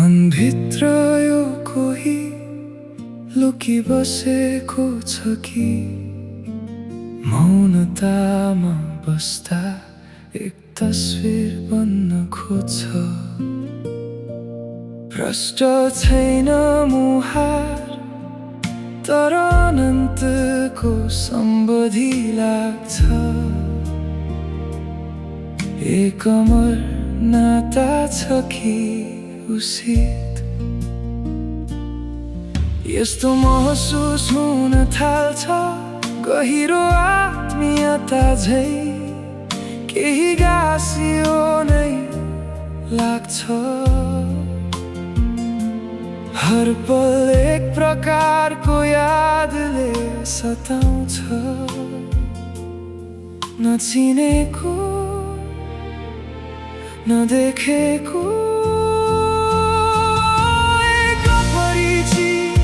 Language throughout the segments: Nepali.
मनभित्र यो कोही लुकी बसेको छ कि मौनतामा बस्दा एक तस्बिर बन्न खोज्छ। प्रष्ट छैन मुहार तर अनन्तको सम्बोधि लाग्छ। एक अमर नाता छ कि उसित यस्तो महसुस हुन थाल्छ गहिरो आत्मीयता झै केही गाँसियो नै लाग्छ। हर पल एक प्रकारको यादले सताउँछ। नचिनेको नदेखेको एक अपरिचित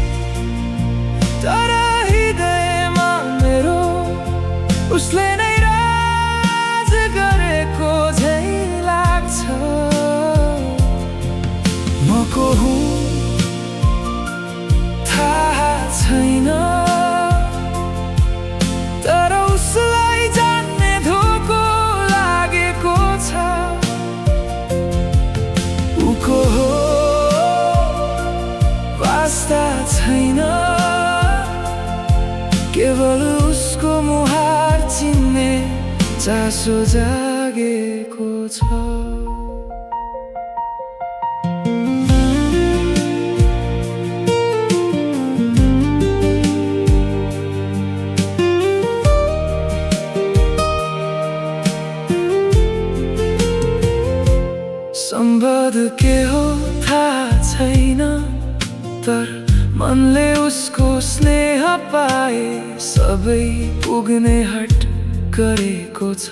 तर हृदयमा मेरो उसले नै राज गरेको झै लाग्छ। म को हुँ थाहा छैन तर उसलाई जान्ने धोको लागेको छ। उको हो वास्ता छैन केवल उसको मुहार चिन्ने चासो जागेको छ। सम्बन्ध के हो थाहा छैन तर मनले उसको स्नेह पाए सबै पुग्ने हट गरेको छ।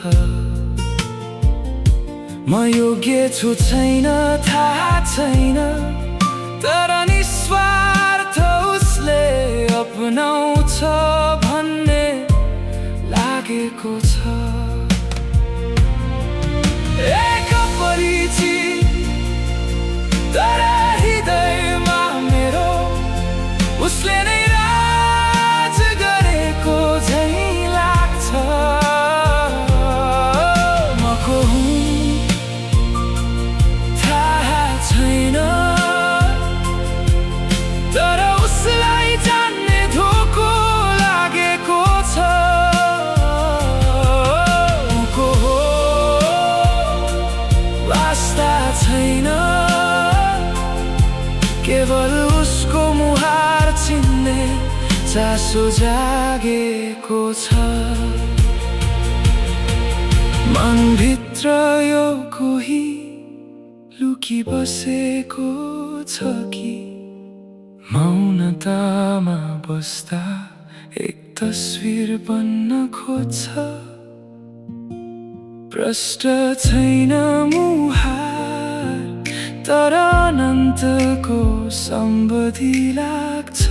म योग्य छु छैन थाहा छैन तर निस्वार्थ उसले अपनाउँछ भन्ने लागेको छ। एक अपरिचित तर हृदयमा मेरो उसले नै राज गरेको झै लाग्छ। म को हुँ थाहा छैन तर उसलाई जान्ने धोको लागेको छ। उको हो वास्ता छैन केवल उसको मुहार चिन्ने चासो जागेको छ। मनभित्र यो कोही लुकी बसेको छ कि मौनतामा बस्दा एक तस्बिर बन्न खोज्छ। प्रष्ट छैन मुहार तर अनन्तको सम्बोधि लाग्छ।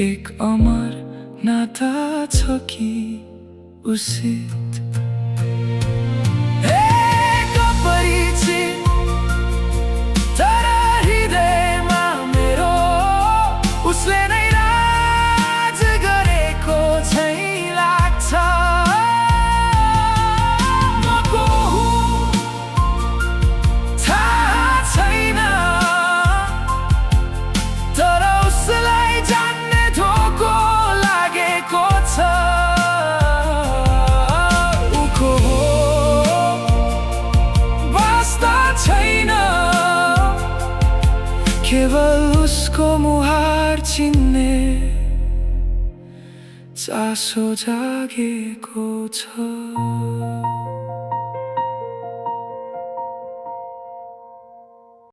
एक अमर नाता छ कि उसित एक अपरिचित तर हृदयमा मेरो उसले नै राज गरेको झै लाग्छ। केवल उसको मुहार चिन्ने चासो जागेको छ।